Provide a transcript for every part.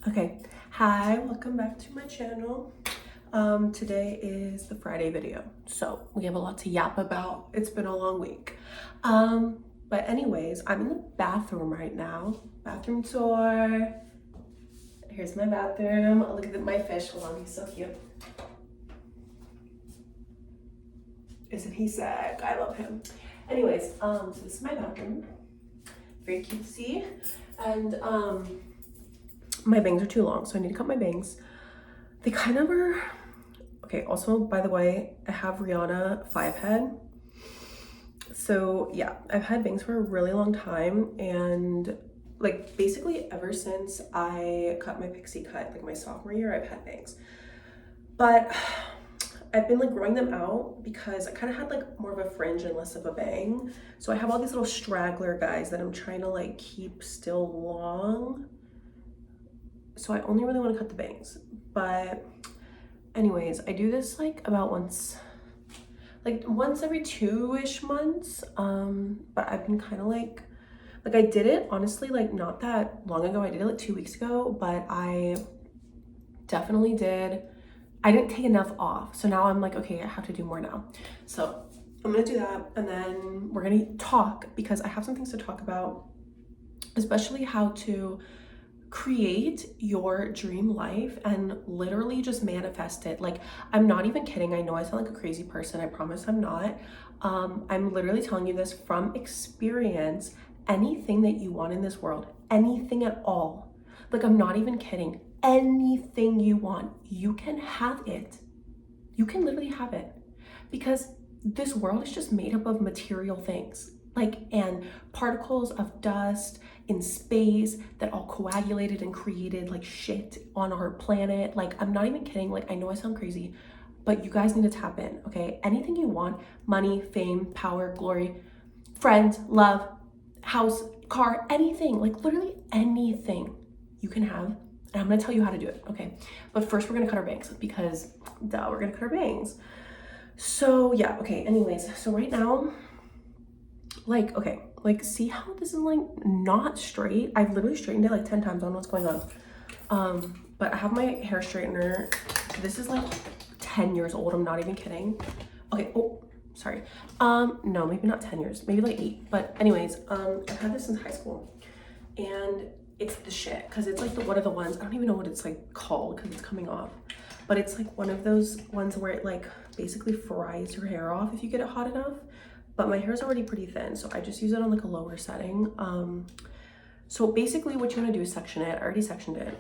Okay, hi, welcome back to my channel. Today is the Friday video, so we have a lot to yap about. It's been a long week. But anyways, I'm in the bathroom right now. Bathroom tour. Here's my bathroom. Oh, look at my fish. Hold on, he's so cute. Isn't he sick? I love him. Anyways, so this is my bathroom. Very cutesy. And my bangs are too long, so I need to cut my bangs. They kind of are, okay, also, by the way, I have Rihanna 5 head. So yeah, I've had bangs for a really long time, and like basically ever since I cut my pixie cut, like my sophomore year, I've had bangs. But I've been like growing them out because I kind of had like more of a fringe and less of a bang. So I have all these little straggler guys that I'm trying to like keep still long. So I only really want to cut the bangs. But anyways, I do this like about once every 2-ish months. But I've been kind of like I did it honestly like not that long ago. I did it like 2 weeks ago, but I definitely I didn't take enough off. So now I'm like, okay, I have to do more now. So I'm gonna do that, and then we're gonna talk because I have some things to talk about, especially how to create your dream life and literally just manifest it. Like, I'm not even kidding. I know I sound like a crazy person. I promise I'm not. I'm literally telling you this from experience. Anything that you want in this world, anything at all, like, I'm not even kidding. Anything you want, you can have it. You can literally have it, because this world is just made up of material things, like, and particles of dust in space that all coagulated and created like shit on our planet. Like, I'm not even kidding. Like, I know I sound crazy, but you guys need to tap in, okay? Anything you want, money, fame, power, glory, friends, love, house, car, anything, like literally anything you can have. And I'm gonna tell you how to do it, okay? But first we're gonna cut our bangs because duh, we're gonna cut our bangs. So yeah, okay, anyways, so right now, like, okay, like, see how this is like not straight? I've literally straightened it like 10 times. I don't know what's going on. But I have my hair straightener. This is like 10 years old. I'm not even kidding. Okay, oh, sorry. No, maybe not 10 years, maybe like 8. But anyways, I've had this since high school, and it's the shit because it's like one of the ones, I don't even know what it's like called because it's coming off, but it's like one of those ones where it like basically fries your hair off if you get it hot enough. But my hair is already pretty thin, so I just use it on like a lower setting. So basically what you want to do is section it. I already sectioned it.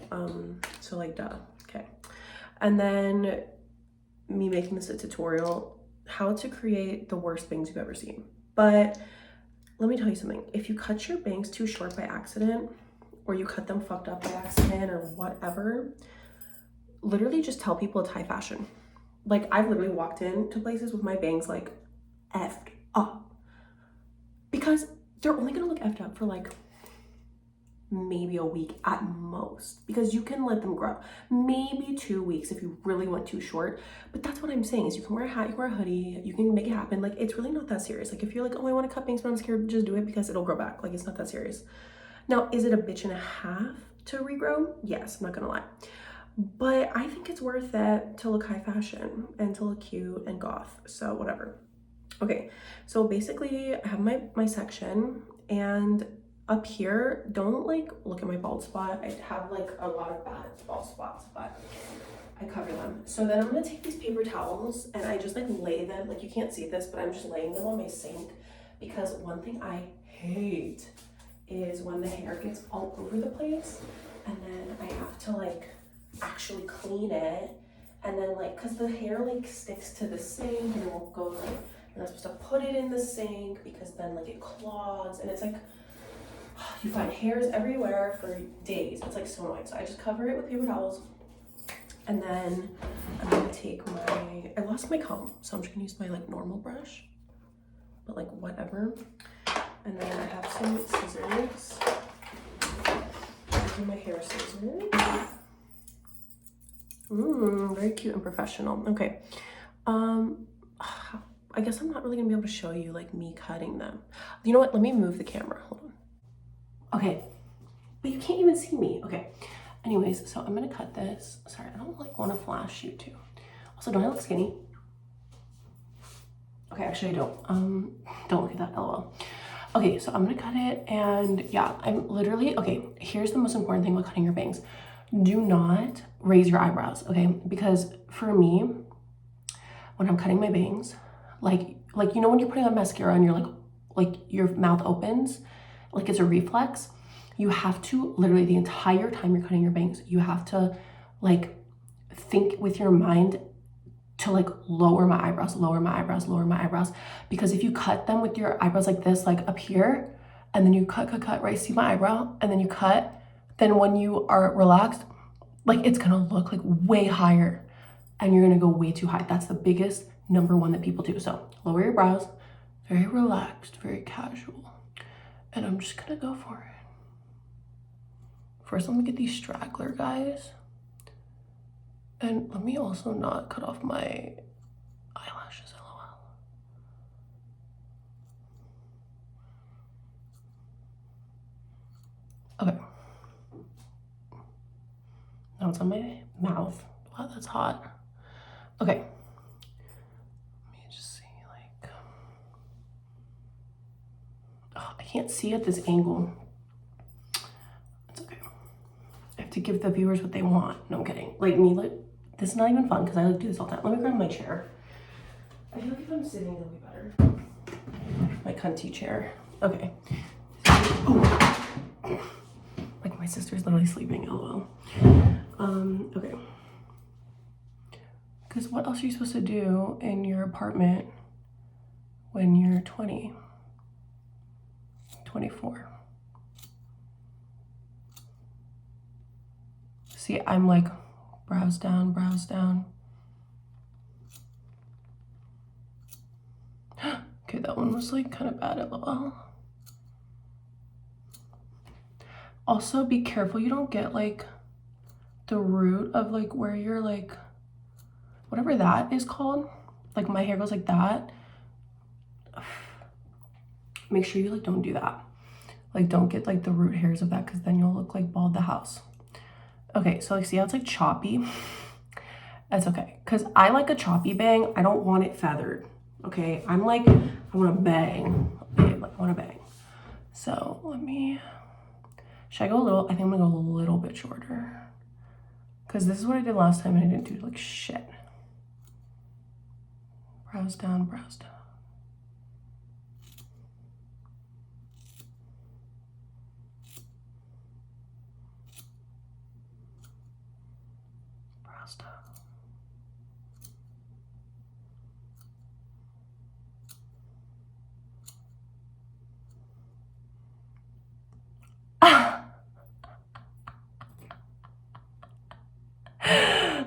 So like, duh. Okay. And then me making this a tutorial, how to create the worst bangs you've ever seen. But let me tell you something. If you cut your bangs too short by accident, or you cut them fucked up by accident or whatever, literally just tell people it's high fashion. Like, I've literally walked into places with my bangs like effed up, because they're only gonna look effed up for like maybe a week at most, because you can let them grow. Maybe 2 weeks if you really went too short. But that's what I'm saying, is you can wear a hat, you can wear a hoodie, you can make it happen. Like, it's really not that serious. Like, if you're like, oh, I want to cut bangs but I'm scared, just do it because it'll grow back. Like, it's not that serious. Now, is it a bitch and a half to regrow? Yes, I'm not gonna lie. But I think it's worth it to look high fashion and to look cute and goth. So whatever. Okay, so basically I have my section, and up here, don't like look at my bald spot. I have like a lot of bad bald spots, but I cover them. So then I'm gonna take these paper towels and I just like lay them, like, you can't see this, but I'm just laying them on my sink, because one thing I hate is when the hair gets all over the place and then I have to like actually clean it, and then like, cause the hair like sticks to the sink and it won't go like, you're not supposed to put it in the sink because then like it clogs, and it's like you find hairs everywhere for days. It's like so annoying. So I just cover it with paper towels, and then I'm gonna take I lost my comb, so I'm just gonna use my like normal brush, but like whatever. And then I have some scissors. These are my hair scissors. Very cute and professional. Okay. I guess I'm not really gonna be able to show you like me cutting them. You know what? Let me move the camera. Hold on. Okay. But you can't even see me. Okay. Anyways, so I'm gonna cut this. Sorry, I don't like want to flash you too. Also, don't I look skinny? Okay, actually I don't. Don't look at that, lol. Okay, so I'm gonna cut it, and yeah, I'm literally, okay, here's the most important thing about cutting your bangs. Do not raise your eyebrows, okay? Because for me, when I'm cutting my bangs, like you know when you're putting on mascara and you're like your mouth opens, like it's a reflex. You have to literally the entire time you're cutting your bangs, you have to like think with your mind to like lower my eyebrows, lower my eyebrows, lower my eyebrows. Because if you cut them with your eyebrows like this, like up here, and then you cut, right? See my eyebrow, and then you cut, then when you are relaxed, like it's gonna look like way higher and you're gonna go way too high. That's the biggest number one that people do. So lower your brows, very relaxed, very casual. And I'm just gonna go for it. First, let me get these straggler guys. And let me also not cut off my eyelashes, lol. Okay. Now it's on my mouth. Wow, that's hot. Okay. Let me just see, like, oh, I can't see at this angle. It's okay. I have to give the viewers what they want. No, I'm kidding. Like me, like, this is not even fun because I like to do this all the time. Let me grab my chair. I feel like if I'm sitting, it'll be better. My cunty chair. Okay. Oh. Like my sister's literally sleeping, lol. Okay. Because what else are you supposed to do in your apartment when you're 20, 24? See, I'm like brows down, brows down. Okay, that one was like kind of bad at all. Also, be careful you don't get like the root of like where you're like, whatever that is called. Like my hair goes like that. Make sure you like don't do that. Like don't get like the root hairs of that because then you'll look like bald the house. Okay, so like see how it's like choppy? That's okay. Because I like a choppy bang. I don't want it feathered. Okay, I'm like, I want to bang. Okay, like, I want to bang. So let me, should I go a little, I think I'm gonna go a little bit shorter. Because this is what I did last time and I didn't do like shit. Brows down, brows down. Brows down.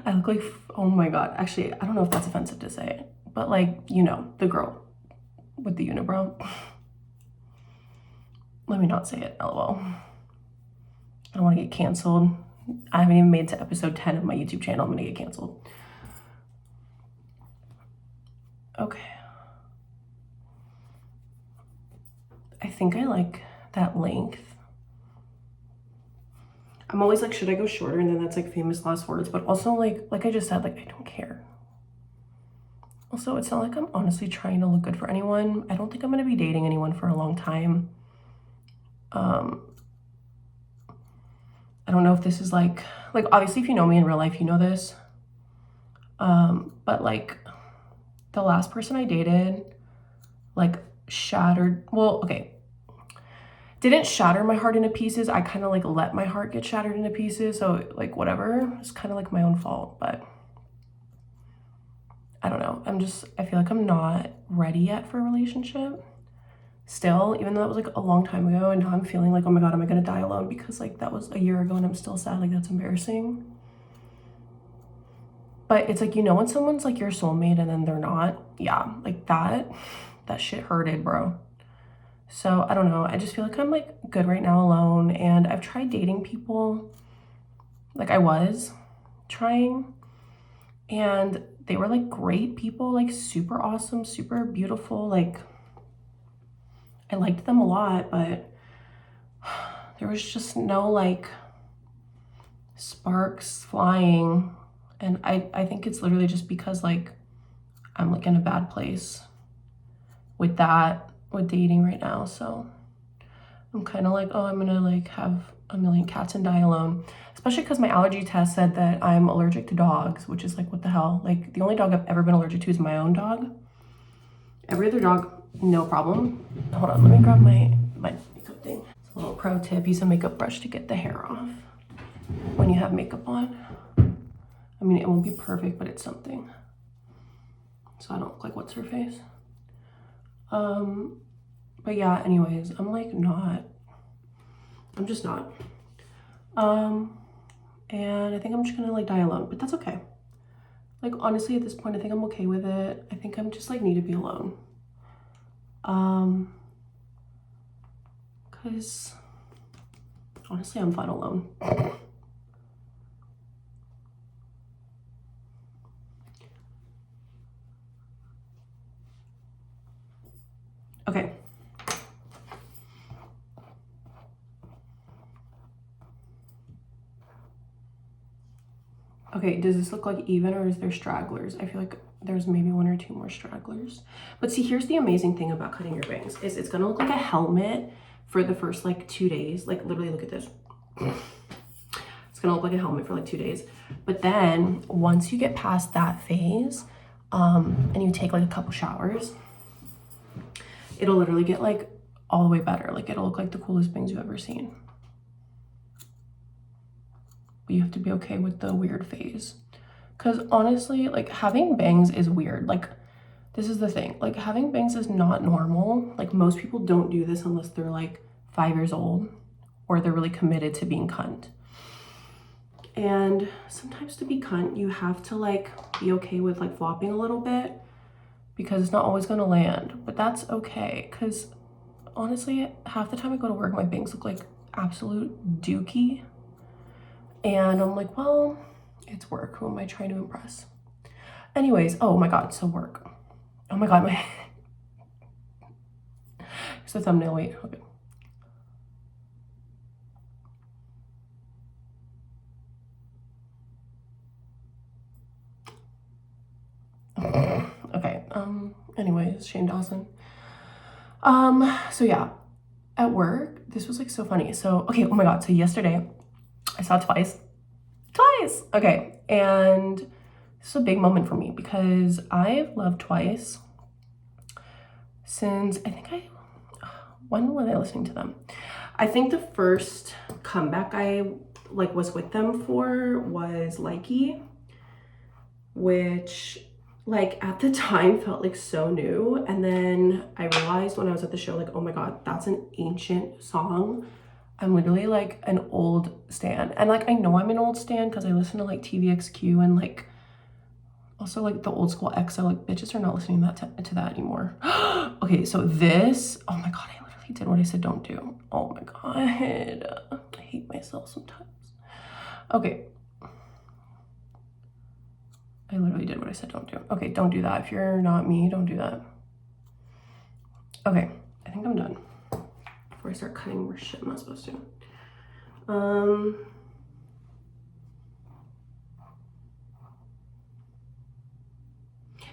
I look like, oh my god. Actually, I don't know if that's offensive to say, but like, you know, the girl with the unibrow. Let me not say it, lol. I don't want to get canceled. I haven't even made it to episode 10 of my YouTube channel. I'm gonna get canceled. Okay. I think I like that length. I'm always like, should I go shorter? And then that's like famous last words. But also like I just said, like, I don't care. Also, it's not like I'm honestly trying to look good for anyone. I don't think I'm gonna be dating anyone for a long time. I don't know if this is like obviously if you know me in real life, you know this. But like the last person I dated, like shattered, well, okay. Didn't shatter my heart into pieces. I kind of like let my heart get shattered into pieces. So like whatever, it's kind of like my own fault, but I don't know. I feel like I'm not ready yet for a relationship still, even though that was like a long time ago. And now I'm feeling like, oh my God, am I gonna die alone? Because like that was a year ago and I'm still sad. Like that's embarrassing. But it's like, you know, when someone's like your soulmate and then they're not, yeah, like that shit hurted, bro. So I don't know. I just feel like I'm like good right now alone. And I've tried dating people, like I was trying, and they were like great people, like super awesome, super beautiful. Like I liked them a lot, but there was just no like, sparks flying. And I think it's literally just because like I'm like in a bad place with dating right now. So I'm kind of like, oh, I'm gonna like have a million cats and die alone. Especially because my allergy test said that I'm allergic to dogs, which is like, what the hell? Like the only dog I've ever been allergic to is my own dog. Every other dog, no problem. Hold on, let me grab my makeup thing. It's a little pro tip, use a makeup brush to get the hair off when you have makeup on. I mean, it won't be perfect, but it's something. So I don't look like what's her face. But yeah, anyways, I'm just not. And I think I'm just gonna like die alone, but that's okay. Like honestly, at this point, I think I'm okay with it. I think I'm just like need to be alone. Cause honestly, I'm fine alone. Okay. Okay, does this look like even or is there stragglers? I feel like there's maybe one or two more stragglers. But see, here's the amazing thing about cutting your bangs is it's gonna look like a helmet for the first like 2 days. Like literally look at this. It's gonna look like a helmet for like 2 days. But then once you get past that phase, and you take like a couple showers, it'll literally get like all the way better. Like it'll look like the coolest bangs you've ever seen. But you have to be okay with the weird phase. Because honestly, like having bangs is weird. Like this is the thing, like having bangs is not normal. Like most people don't do this unless they're like 5 years old or they're really committed to being cunt. And sometimes to be cunt, you have to like be okay with like flopping a little bit because it's not always gonna land, but that's okay. Cause honestly, half the time I go to work, my bangs look like absolute dookie. And I'm like, well, it's work. Who am I trying to impress? Anyways, oh my God, so work. Oh my God, my, it's the thumbnail, wait, okay. Okay, anyways, Shane Dawson. So yeah, at work, this was like so funny. So, okay, oh my God, so yesterday I saw Twice. Okay, and this is a big moment for me because I've loved Twice since when was I listening to them? I think the first comeback I like was with them for was Likey, which like at the time felt like so new. And then I realized when I was at the show, like, oh my God, that's an ancient song. I'm literally like an old stan. And like, I know I'm an old stan because I listen to like TVXQ and like also like the old school EXO, like bitches are not listening to that anymore. Okay, so this, oh my God, I literally did what I said don't do. Oh my God, I hate myself sometimes. Okay. I literally did what I said don't do. Okay, don't do that. If you're not me, don't do that. Okay, I think I'm done. Before I start cutting more shit I'm not supposed to.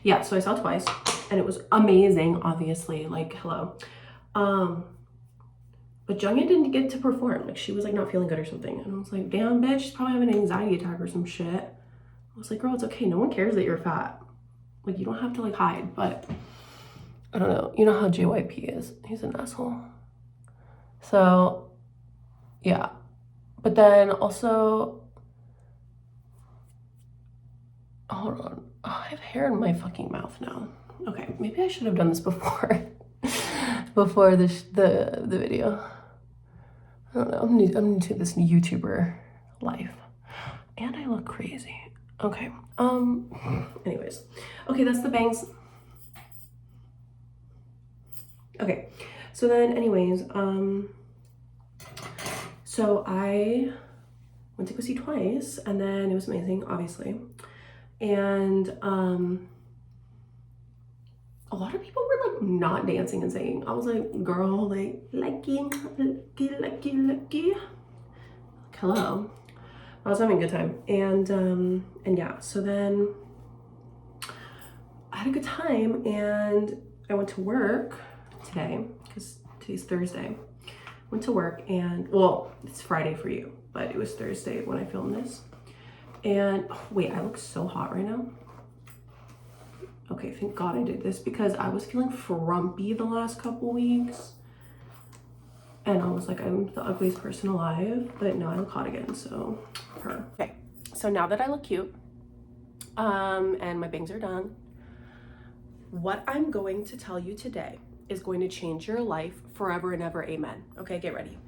Yeah, so I saw Twice and it was amazing, obviously, like, hello. But Jungin didn't get to perform. Like, she was like not feeling good or something. And I was like, damn, bitch, she's probably having an anxiety attack or some shit. I was like, girl, it's okay. No one cares that you're fat. Like, you don't have to like hide, but I don't know. You know how JYP is. He's an asshole. So, yeah. But then also, hold on. Oh, I have hair in my fucking mouth now. Okay, maybe I should have done this before, before the video. I don't know. I'm into this YouTuber life, and I look crazy. Okay. Anyways, okay, that's the bangs. Okay, so then, anyways, so I went to go see Twice, and then it was amazing, obviously. And a lot of people were like not dancing and singing. I was like, girl, like lucky. Like, hello. I was having a good time. And yeah, so then I had a good time and I went to work today because today's Thursday. Went to work and, well, it's Friday for you, but it was Thursday when I filmed this. And oh, wait, I look so hot right now. Okay, thank God I did this because I was feeling frumpy the last couple weeks. And I was like, I'm the ugliest person alive, but now I look hot again, so her. Okay, so now that I look cute, and my bangs are done, what I'm going to tell you today is going to change your life forever and ever, amen. Okay, get ready.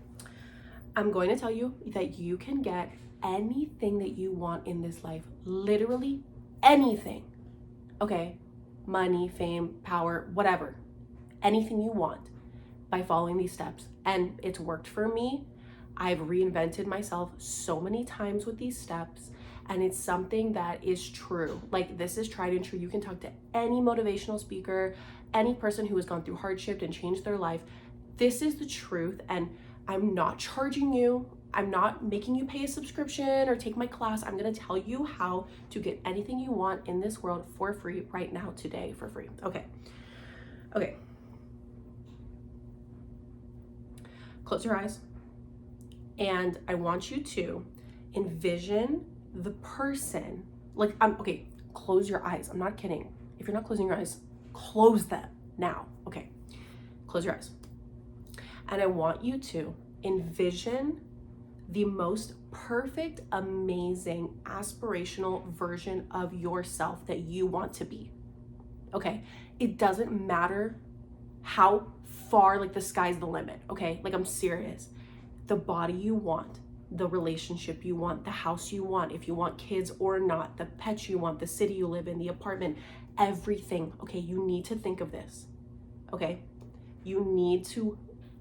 I'm going to tell you that you can get anything that you want in this life, literally anything, okay? Money, fame, power, whatever, anything you want by following these steps. And it's worked for me. I've reinvented myself so many times with these steps, and it's something that is true. Like, this is tried and true. You can talk to any motivational speaker, any person who has gone through hardship and changed their life. This is the truth, and I'm not charging you. I'm not making you pay a subscription or take my class. I'm gonna tell you how to get anything you want in this world for free right now, today, for free. Okay. Close your eyes. And I want you to envision the person, like, okay, close your eyes. I'm not kidding. If you're not closing your eyes, close them now. Okay, close your eyes. And I want you to envision the most perfect, amazing, aspirational version of yourself that you want to be. Okay, it doesn't matter how far, like, the sky's the limit. Okay, like, I'm serious. The body you want, the relationship you want, the house you want, if you want kids or not, the pets you want, the city you live in, the apartment, everything. Okay, you need to think of this. Okay, you need to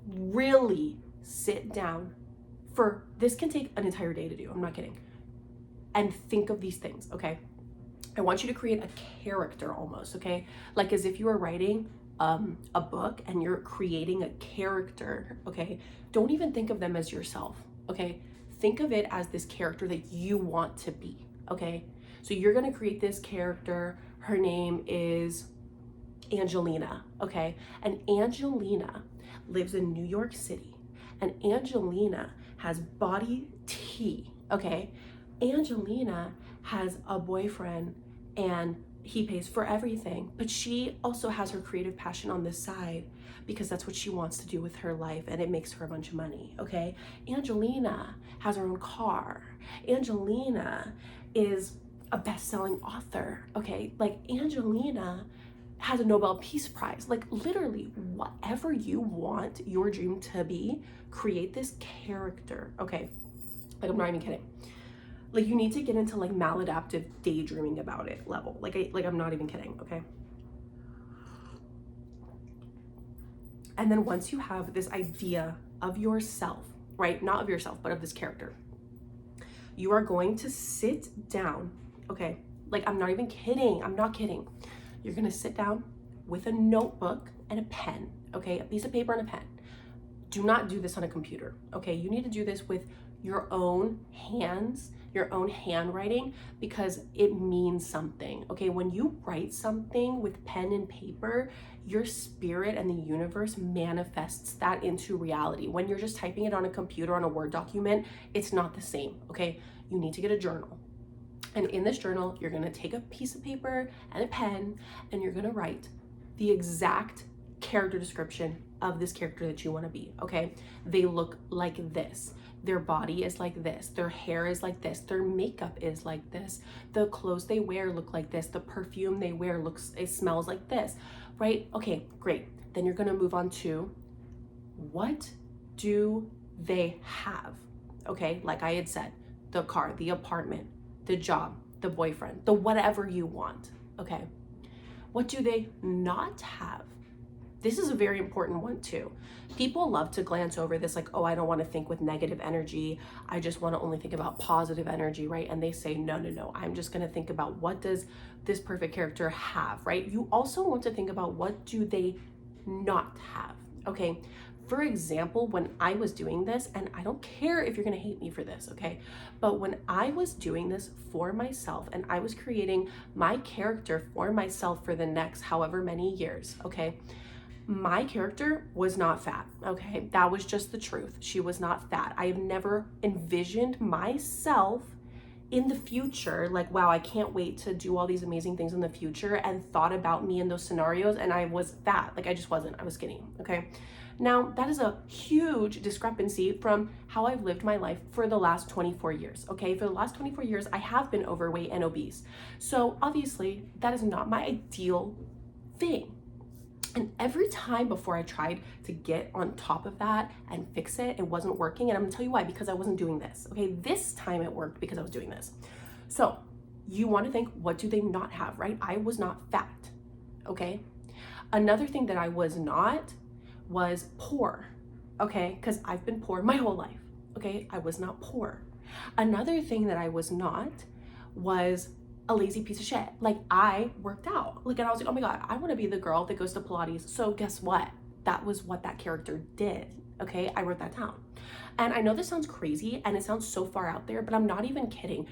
really sit down for, this can take an entire day to do, I'm not kidding, and think of these things. Okay, I want you to create a character almost, okay, like as if you were writing a book and you're creating a character. Okay, don't even think of them as yourself. Okay, think of it as this character that you want to be. Okay, so you're gonna create this character. Her name is Angelina. Okay, and Angelina lives in New York City, and Angelina has body T. Okay, Angelina has a boyfriend and he pays for everything, but she also has her creative passion on the side because that's what she wants to do with her life, and it makes her a bunch of money. Okay, Angelina has her own car. Angelina is a best-selling author. Okay, like, Angelina has a Nobel Peace Prize. Like, literally, whatever you want your dream to be, create this character. Okay, like, I'm not even kidding. Like, you need to get into, like, maladaptive daydreaming about it level. Like, I'm not even kidding, okay? And then once you have this idea of yourself, right? Not of yourself, but of this character, you are going to sit down, okay? Like, I'm not even kidding. I'm not kidding. You're gonna sit down with a notebook and a pen, okay? A piece of paper and a pen. Do not do this on a computer, okay? You need to do this with your own hands, your own handwriting, because it means something. Okay, when you write something with pen and paper, your spirit and the universe manifests that into reality. When you're just typing it on a computer, on a Word document, it's not the same. Okay, you need to get a journal, and in this journal you're going to take a piece of paper and a pen, and you're going to write the exact character description of this character that you want to be. Okay, they look like this, their body is like this, their hair is like this, their makeup is like this, the clothes they wear look like this, the perfume they wear it smells like this, right? Okay, great. Then you're going to move on to, what do they have? Okay, like I had said, the car, the apartment, the job, the boyfriend, the whatever you want. Okay, what do they not have? This is a very important one too. People love to glance over this, like, oh, I don't want to think with negative energy. I just want to only think about positive energy, right? And they say, no, I'm just going to think about, what does this perfect character have, right? You also want to think about, what do they not have? Okay, For example, when I was doing this, and I don't care if you're gonna hate me for this, okay? But when I was doing this for myself and I was creating my character for myself for the next however many years, okay? My character was not fat, okay? That was just the truth. She was not fat. I have never envisioned myself in the future, like, wow, I can't wait to do all these amazing things in the future, and thought about me in those scenarios and I was fat. Like, I just wasn't. I was skinny, okay? Now, that is a huge discrepancy from how I've lived my life for the last 24 years, okay? For the last 24 years, I have been overweight and obese. So obviously, that is not my ideal thing. And every time before I tried to get on top of that and fix it, it wasn't working. And I'm gonna tell you why, because I wasn't doing this, okay? This time it worked because I was doing this. So you wanna think, what do they not have, right? I was not fat, okay? Another thing that I was not was poor, okay? Because I've been poor my whole life, okay? I was not poor. Another thing that I was not was a lazy piece of shit. Like, I worked out. Like, and I was like, oh my God, I want to be the girl that goes to Pilates. So guess what? That was what that character did. Okay, I wrote that down. And I know this sounds crazy and it sounds so far out there, but I'm not even kidding.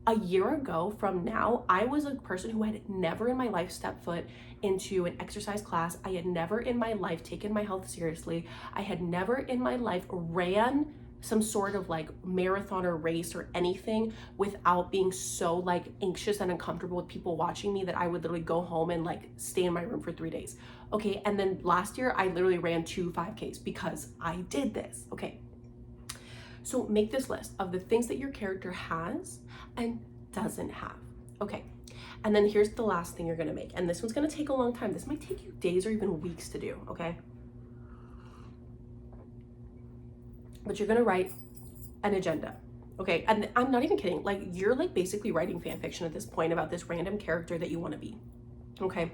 A year ago from now, I was a person who had never in my life stepped foot into an exercise class. I had never in my life taken my health seriously. I had never in my life ran some sort of like marathon or race or anything without being so like anxious and uncomfortable with people watching me that I would literally go home and like stay in my room for 3 days. Okay, and then last year I literally ran 2 5Ks because I did this. Okay, so make this list of the things that your character has and doesn't have. Okay, and then here's the last thing you're gonna make, and this one's gonna take a long time. This might take you days or even weeks to do, okay? But you're gonna write an agenda, okay? And I'm not even kidding. Like, you're like basically writing fan fiction at this point about this random character that you want to be, okay?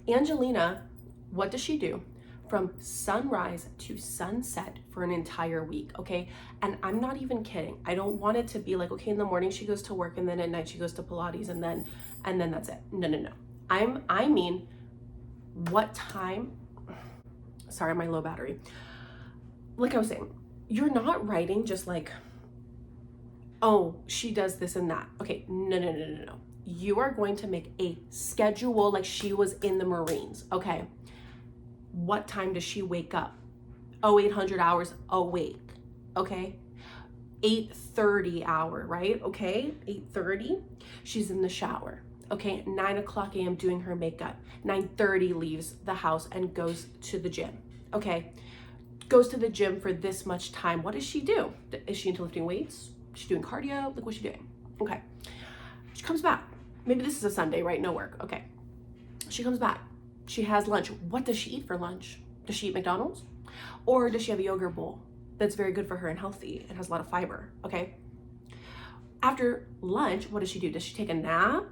Angelina, what does she do from sunrise to sunset for an entire week, okay? And I'm not even kidding. I don't want it to be like, okay, in the morning she goes to work and then at night she goes to Pilates and then that's it. No. I mean, what time? Sorry, my low battery. Like I was saying, you're not writing just like, oh, she does this and that. Okay, no. You are going to make a schedule like she was in the Marines, okay? What time does she wake up? 800 hours awake, okay? 8:30 hour, right? Okay, 8:30, she's in the shower. Okay, 9:00 a.m. doing her makeup. 9:30 leaves the house and goes to the gym, okay? Goes to the gym for this much time. What does she do? Is she into lifting weights? Is she doing cardio? Like, what's she doing? Okay. She comes back. Maybe this is a Sunday, right? No work. Okay. She comes back. She has lunch. What does she eat for lunch? Does she eat McDonald's? Or does she have a yogurt bowl that's very good for her and healthy and has a lot of fiber? Okay. After lunch, what does she do? Does she take a nap?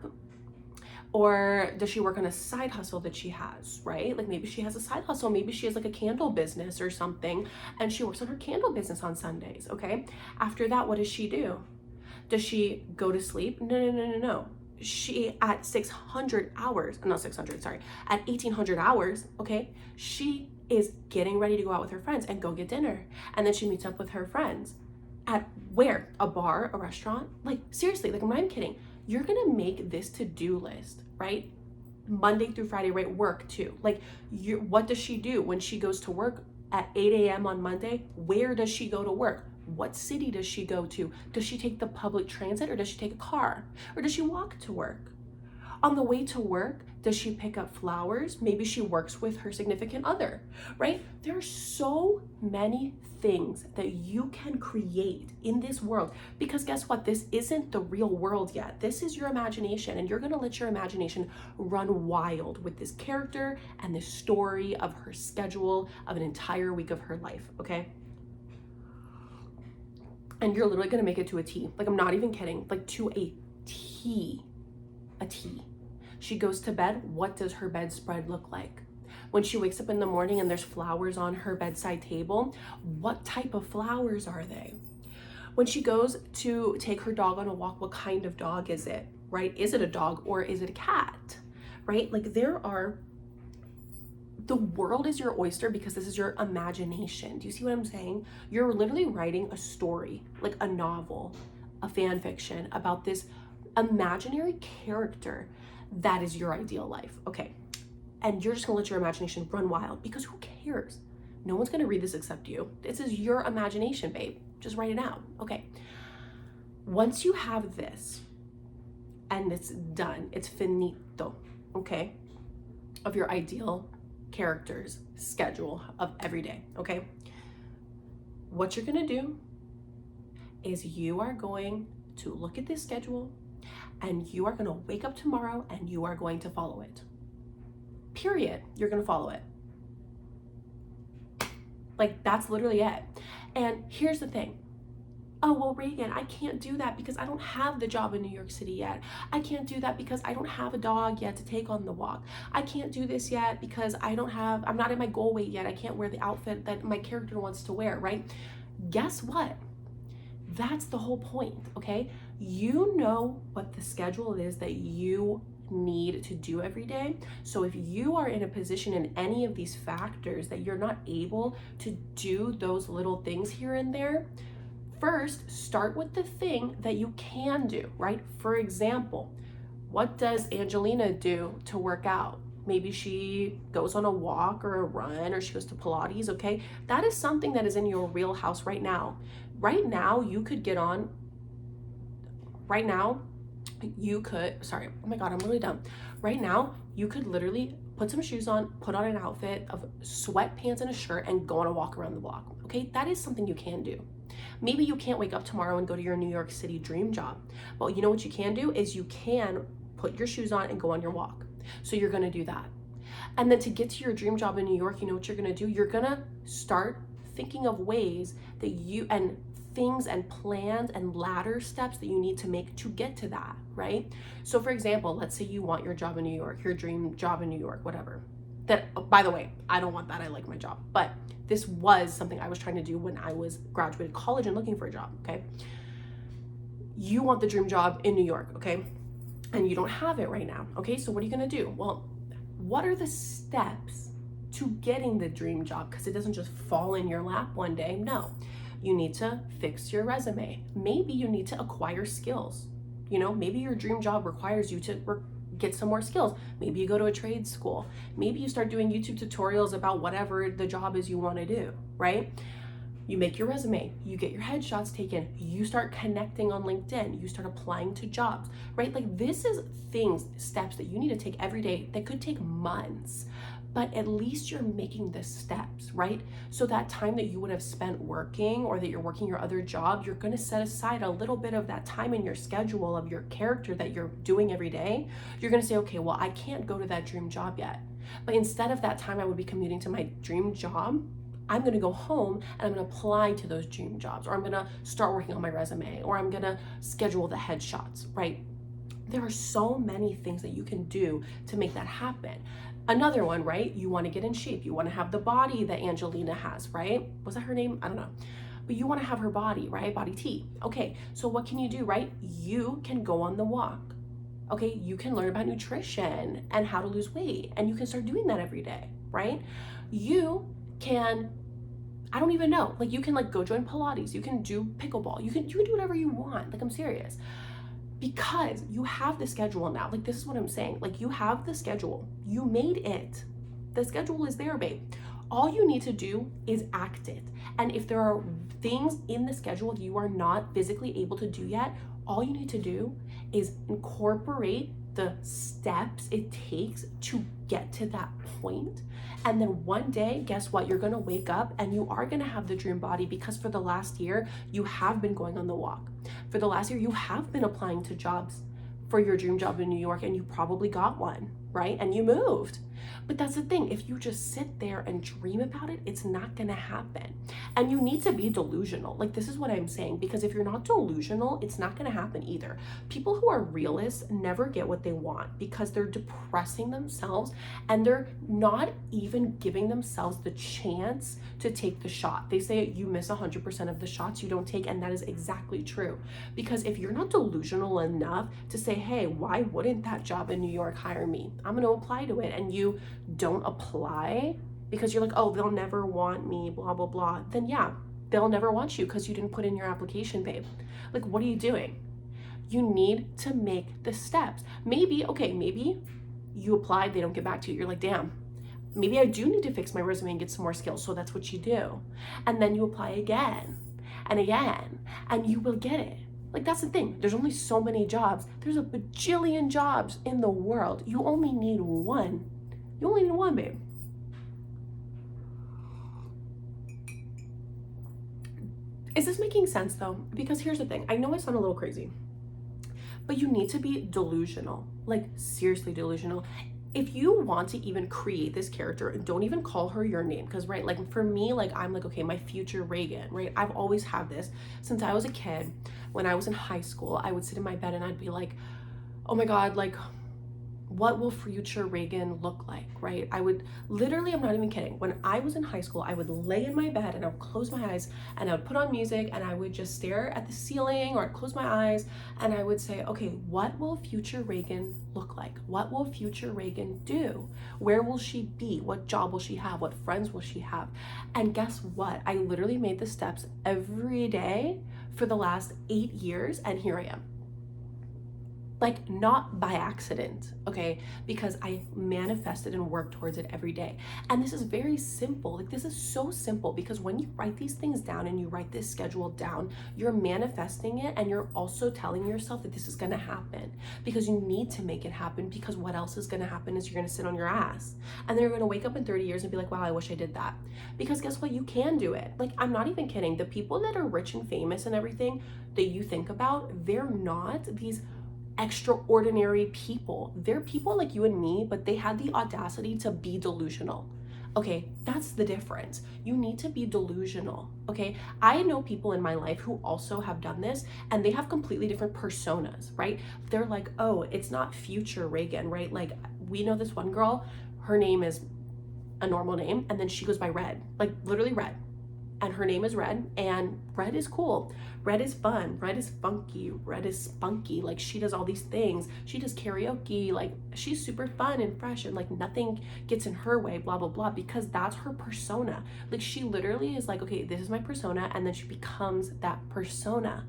Or does she work on a side hustle that she has, right? Like, maybe she has a side hustle. Maybe she has like a candle business or something, and she works on her candle business on Sundays, okay? After that, what does she do? Does she go to sleep? No. She, at 600 hours, not 600, sorry, at 1800 hours, okay, she is getting ready to go out with her friends and go get dinner. And then she meets up with her friends at where? A bar, a restaurant? Like, seriously, like, I'm not even kidding. You're gonna make this to-do list, right? Monday through Friday, right? Work too. Like, what does she do when she goes to work at 8 a.m. on Monday? Where does she go to work? What city does she go to? Does she take the public transit or does she take a car? Or does she walk to work? On the way to work, does she pick up flowers? Maybe she works with her significant other, right? There are so many things that you can create in this world, because guess what? This isn't the real world yet. This is your imagination, and you're gonna let your imagination run wild with this character and this story of her schedule of an entire week of her life, okay? And you're literally gonna make it to a T. Like, I'm not even kidding, like to a T. A T. She goes to bed. What does her bedspread look like? When she wakes up in the morning and there's flowers on her bedside table, what type of flowers are they? When she goes to take her dog on a walk, what kind of dog is it, right? Is it a dog or is it a cat, right? Like, there are the world is your oyster because this is your imagination. Do you see what I'm saying? You're literally writing a story, like a novel, a fan fiction about this imaginary character that is your ideal life. Okay. And you're just gonna let your imagination run wild because who cares? No one's gonna read this except you. This is your imagination, babe. Just write it out. Okay. Once you have this and it's done, it's finito, okay, of your ideal character's schedule of every day, okay? What you're gonna do is you are going to look at this schedule and you are gonna wake up tomorrow and you are going to follow it. Period. You're gonna follow it. Like, that's literally it. And here's the thing. Oh, well, Reagan, I can't do that because I don't have the job in New York City yet. I can't do that because I don't have a dog yet to take on the walk. I can't do this yet because I'm not in my goal weight yet. I can't wear the outfit that my character wants to wear, right? Guess what? That's the whole point, okay? You know what the schedule is that you need to do every day. So if you are in a position in any of these factors that you're not able to do those little things here and there, first, start with the thing that you can do, right? For example, what does Angelina do to work out? Maybe she goes on a walk or a run, or she goes to Pilates, okay? That is something that is in your wheelhouse right now. Right now, you could get on, sorry, oh my God, I'm really dumb. Right now, you could literally put some shoes on, put on an outfit of sweatpants and a shirt and go on a walk around the block, okay? That is something you can do. Maybe you can't wake up tomorrow and go to your New York City dream job. But you know what you can do is you can put your shoes on and go on your walk. So you're gonna do that. And then to get to your dream job in New York, you know what you're gonna do? You're gonna start thinking of ways that things and plans and ladder steps that you need to make to get to that, right? So for example, let's say you want your job in New York, your dream job in New York, whatever. That, by the way, I don't want that. I like my job. But this was something I was trying to do when I was graduated college and looking for a job, okay? You want the dream job in New York, okay? And you don't have it right now, okay? So what are you gonna do? Well, what are the steps to getting the dream job? Because it doesn't just fall in your lap one day. No, you need to fix your resume. Maybe you need to acquire skills. You know, maybe your dream job requires you to get some more skills. Maybe you go to a trade school. Maybe you start doing YouTube tutorials about whatever the job is you want to do, right? You make your resume, you get your headshots taken, you start connecting on LinkedIn, you start applying to jobs, right? Like, this is steps that you need to take every day that could take months, but at least you're making the steps, right? So that time that you would have spent working, or that you're working your other job, you're gonna set aside a little bit of that time in your schedule of your character that you're doing every day. You're gonna say, okay, well, I can't go to that dream job yet. But instead of that time I would be commuting to my dream job, I'm gonna go home and I'm gonna apply to those dream jobs, or I'm gonna start working on my resume, or I'm gonna schedule the headshots, right? There are so many things that you can do to make that happen. Another one, right? You want to get in shape. You want to have the body that Angelina has, right? Was that her name? I don't know. But you want to have her body, right? Body T. Okay, so what can you do, right? You can go on the walk. Okay, you can learn about nutrition and how to lose weight, and you can start doing that every day, right? You can, I don't even know, like, you can like go join Pilates, you can do pickleball, you can do whatever you want. Like, I'm serious. Because you have the schedule now. Like, this is what I'm saying. Like, you have the schedule. You made it. The schedule is there, babe. All you need to do is act it. And if there are things in the schedule you are not physically able to do yet, all you need to do is incorporate the steps it takes to get to that point. And then one day, guess what? You're gonna wake up and you are gonna have the dream body, because for the last year, you have been going on the walk. For the last year, you have been applying to jobs for your dream job in New York, and you probably got one, right? And you moved. But that's the thing, if you just sit there and dream about it, it's not gonna happen. And you need to be delusional. Like, this is what I'm saying, because if you're not delusional, it's not gonna happen either. People who are realists never get what they want because they're depressing themselves and they're not even giving themselves the chance to take the shot. They say you miss 100% of the shots you don't take, and that is exactly true. Because if you're not delusional enough to say, hey, why wouldn't that job in New York hire me? I'm gonna apply to it, and you you don't apply because you're like, oh, they'll never want me, blah, blah, blah, then yeah, they'll never want you because you didn't put in your application, babe. Like, what are you doing? You need to make the steps. Maybe you applied, they don't get back to you. You're like, damn, maybe I do need to fix my resume and get some more skills. So that's what you do. And then you apply again and again, and you will get it. Like, that's the thing. There's only so many jobs. There's a bajillion jobs in the world. You only need one. You only need one, babe. Is this making sense though? Because here's the thing. I know I sound a little crazy, but you need to be delusional. Like, seriously delusional. If you want to even create this character, don't even call her your name. Because, right, like for me, like I'm like, okay, my future Reagan, right? I've always had this since I was a kid. When I was in high school, I would sit in my bed and I'd be like, oh my God, like, what will future Reagan look like, right? I would literally, I'm not even kidding. When I was in high school, I would lay in my bed and I would close my eyes and I would put on music and I would just stare at the ceiling, or I'd close my eyes and I would say, okay, what will future Reagan look like? What will future Reagan do? Where will she be? What job will she have? What friends will she have? And guess what? I literally made the steps every day for the last 8 years, and here I am. Like, not by accident, okay? Because I manifested and worked towards it every day. And this is very simple. Like, this is so simple, because when you write these things down and you write this schedule down, you're manifesting it, and you're also telling yourself that this is gonna happen, because you need to make it happen, because what else is gonna happen is you're gonna sit on your ass. And then you're gonna wake up in 30 years and be like, wow, I wish I did that. Because guess what? You can do it. Like, I'm not even kidding. The people that are rich and famous and everything that you think about, they're not these extraordinary people. They're people like you and me, but they had the audacity to be delusional. Okay, that's the difference. You need to be delusional, okay? I know people in my life who also have done this, and they have completely different personas, right? They're like, oh, it's not future Reagan, right? Like, we know this one girl, her name is a normal name, and then she goes by Red, like literally Red. And her name is Red, and Red is cool. Red is fun. Red is funky. Red is spunky. Like, she does all these things. She does karaoke. Like, she's super fun and fresh, and like nothing gets in her way, blah, blah, blah, because that's her persona. Like, she literally is like, okay, this is my persona, and then she becomes that persona.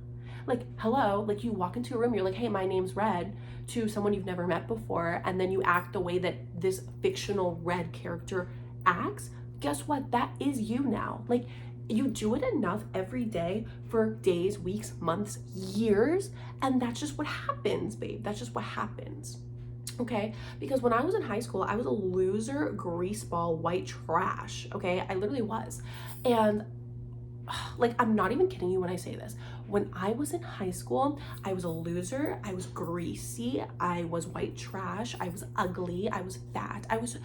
Like, hello, like you walk into a room, you're like, hey, my name's Red, to someone you've never met before, and then you act the way that this fictional Red character acts. Guess what? That is you now. Like, you do it enough every day for days, weeks, months, years, and that's just what happens, babe. That's just what happens, okay? Because when I was in high school, I was a loser, greaseball, white trash, okay? I literally was. And like, I'm not even kidding you when I say this. When I was in high school, I was a loser, I was greasy, I was white trash, I was ugly, I was fat, I was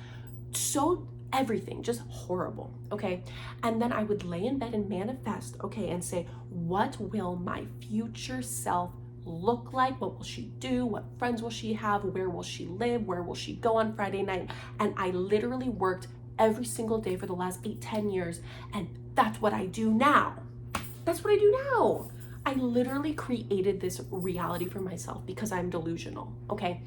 so everything, just horrible, okay? And then I would lay in bed and manifest, okay, and say, what will my future self look like? What will she do? What friends will she have? Where will she live? Where will she go on Friday night? And I literally worked every single day for the last 8-10 years, and that's what I do now. That's what I do now. I literally created this reality for myself because I'm delusional, okay?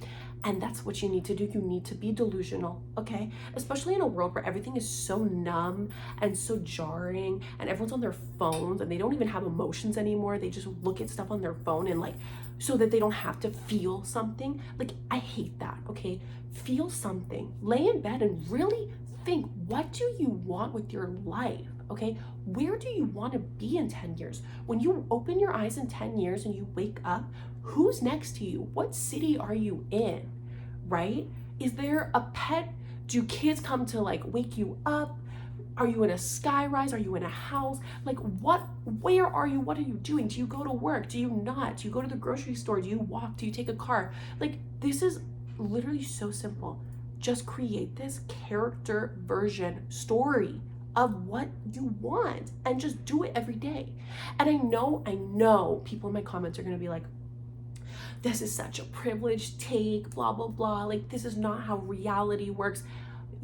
And that's what you need to do. You need to be delusional, okay? Especially in a world where everything is so numb and so jarring, and everyone's on their phones and they don't even have emotions anymore. They just look at stuff on their phone and like, so that they don't have to feel something. Like, I hate that, okay? Feel something. Lay in bed and really think, what do you want with your life? Okay, where do you want to be in 10 years? When you open your eyes in 10 years and you wake up, who's next to you? What city are you in, right? Is there a pet? Do kids come to like wake you up? Are you in a skyrise? Are you in a house? Like, where are you? What are you doing? Do you go to work? Do you not? Do you go to the grocery store? Do you walk? Do you take a car? Like, this is literally so simple. Just create this character version story of what you want and just do it every day. And I know people in my comments are gonna be like, this is such a privileged take, blah, blah, blah. Like, this is not how reality works.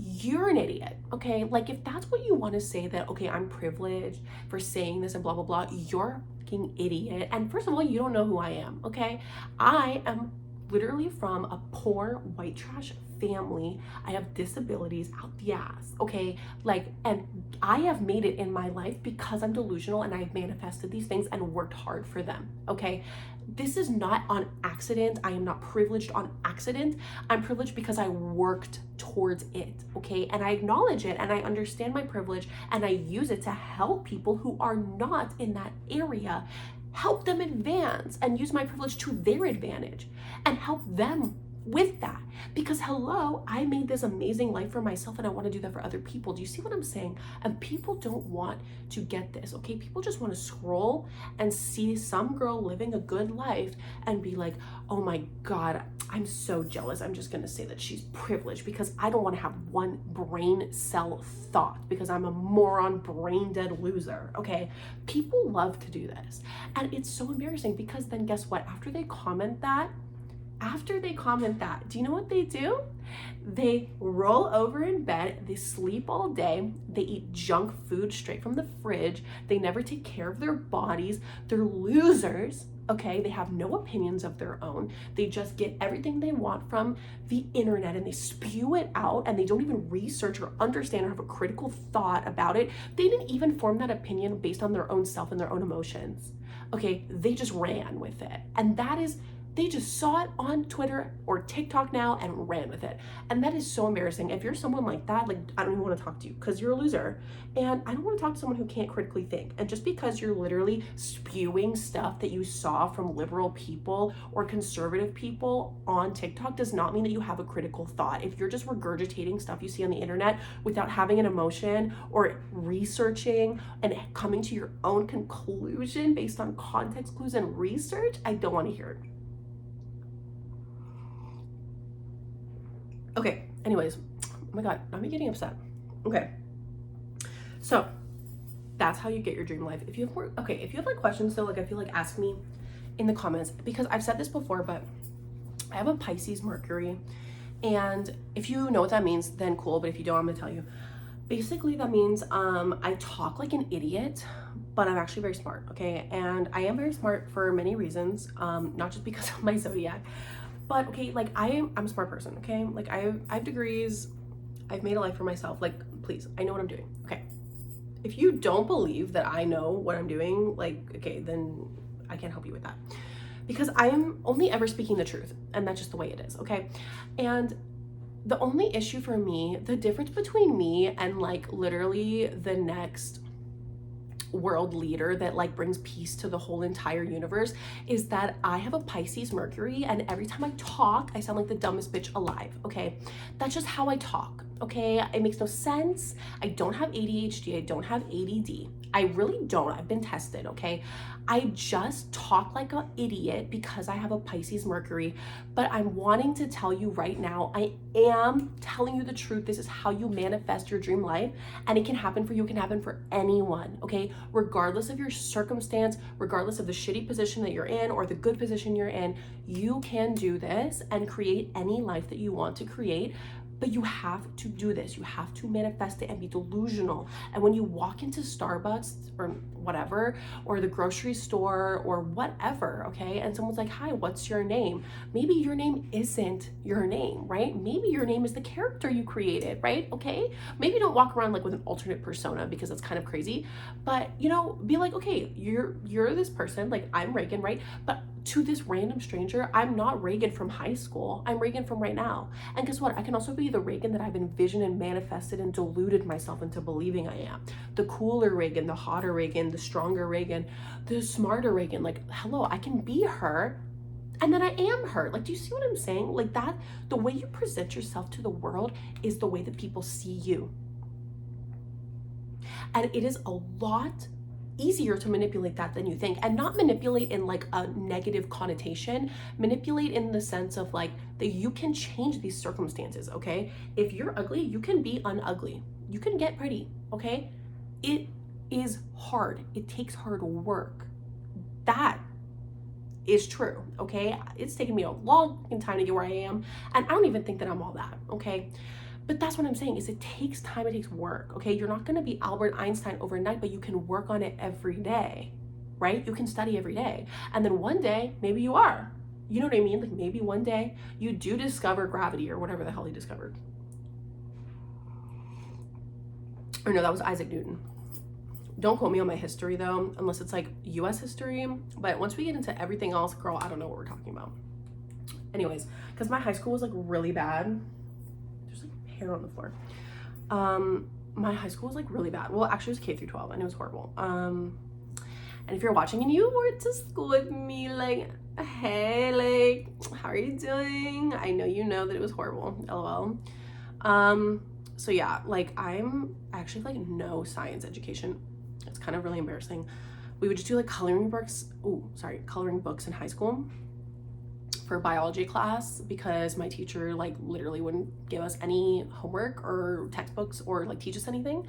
You're an idiot, okay? Like, if that's what you want to say, that, okay, I'm privileged for saying this and blah, blah, blah, you're a fucking idiot. And first of all, you don't know who I am, okay? I am literally from a poor white trash family, I have disabilities out the ass, okay? Like, and I have made it in my life because I'm delusional and I've manifested these things and worked hard for them, okay? This is not on accident. I am not privileged on accident. I'm privileged because I worked towards it, okay? And I acknowledge it and I understand my privilege and I use it to help people who are not in that area, help them advance and use my privilege to their advantage and help them with that. Because hello, I made this amazing life for myself and I want to do that for other people. Do you see what I'm saying? And people don't want to get this, okay? People just want to scroll and see some girl living a good life and be like, oh my God, I'm so jealous. I'm just going to say that she's privileged because I don't want to have one brain cell thought because I'm a moron, brain dead loser, okay? People love to do this. And it's so embarrassing because then guess what? After they comment that, do you know what they do? They roll over in bed, they sleep all day, they eat junk food straight from the fridge, they never take care of their bodies, they're losers, okay? They have no opinions of their own. They just get everything they want from the internet and they spew it out and they don't even research or understand or have a critical thought about it. They didn't even form that opinion based on their own self and their own emotions, okay? They just ran with it. And that is, they just saw it on Twitter or TikTok now and ran with it. And that is so embarrassing. If you're someone like that, like, I don't even want to talk to you because you're a loser. And I don't want to talk to someone who can't critically think. And just because you're literally spewing stuff that you saw from liberal people or conservative people on TikTok does not mean that you have a critical thought. If you're just regurgitating stuff you see on the internet without having an emotion or researching and coming to your own conclusion based on context clues and research, I don't want to hear it. Okay, anyways, oh my God, I'm getting upset. Okay, so that's how you get your dream life. If you have like questions though, like I feel like ask me in the comments because I've said this before, but I have a Pisces Mercury. And if you know what that means, then cool. But if you don't, I'm gonna tell you. Basically, that means I talk like an idiot, but I'm actually very smart, okay? And I am very smart for many reasons, not just because of my zodiac. But okay, like I'm a smart person, okay? Like I have degrees, I've made a life for myself. Like, please, I know what I'm doing, okay? If you don't believe that I know what I'm doing, like, okay, then I can't help you with that. Because I am only ever speaking the truth, and that's just the way it is, okay? And the only issue for me, the difference between me and like literally the next world leader that like brings peace to the whole entire universe is that I have a Pisces Mercury and every time I talk I sound like the dumbest bitch alive, okay? That's just how I talk, okay? It makes no sense. I don't have ADHD, I don't have ADD. I really don't. I've been tested, okay? I just talk like an idiot because I have a Pisces Mercury, but I'm wanting to tell you right now, I am telling you the truth. This is how you manifest your dream life, and it can happen for you, it can happen for anyone, okay? Regardless of your circumstance, regardless of the shitty position that you're in or the good position you're in, you can do this and create any life that you want to create. But you have to do this. You have to manifest it and be delusional. And when you walk into Starbucks or whatever, or the grocery store or whatever, okay, and someone's like, hi, what's your name? Maybe your name isn't your name, right? Maybe your name is the character you created, right? Okay, maybe don't walk around like with an alternate persona because that's kind of crazy. But, you know, be like, okay, you're this person, like I'm Reagan, right? But to this random stranger, I'm not Reagan from high school. I'm Reagan from right now. And guess what? I can also be the Reagan that I've envisioned and manifested and deluded myself into believing I am. The cooler Reagan, the hotter Reagan, the stronger Reagan, the smarter Reagan. Like, hello, I can be her. And then I am her. Like, do you see what I'm saying? Like that, the way you present yourself to the world is the way that people see you. And it is a lot easier to manipulate that than you think, and not manipulate in like a negative connotation, manipulate in the sense of like that you can change these circumstances, okay? If you're ugly, you can be unugly. You can get pretty, okay? It is hard. It takes hard work. That is true, okay? It's taken me a long time to get where I am, and I don't even think that I'm all that, okay? But that's what I'm saying is it takes time, it takes work, okay? You're not gonna be Albert Einstein overnight, but you can work on it every day, right? You can study every day. And then one day, maybe you are. You know what I mean? Like maybe one day you do discover gravity or whatever the hell he discovered. Or no, that was Isaac Newton. Don't quote me on my history though, unless it's like US history. But once we get into everything else, girl, I don't know what we're talking about. Anyways, because my high school was like really bad. There's like hair on the floor. My high school was like really bad. Well, actually it was K through 12 and it was horrible. And if you're watching and you went to school with me, like, hey, like, how are you doing? I know you know that it was horrible, lol. So yeah, like I actually like no science education. It's kind of really embarrassing. We would just do like coloring books in high school for biology class because my teacher like literally wouldn't give us any homework or textbooks or like teach us anything.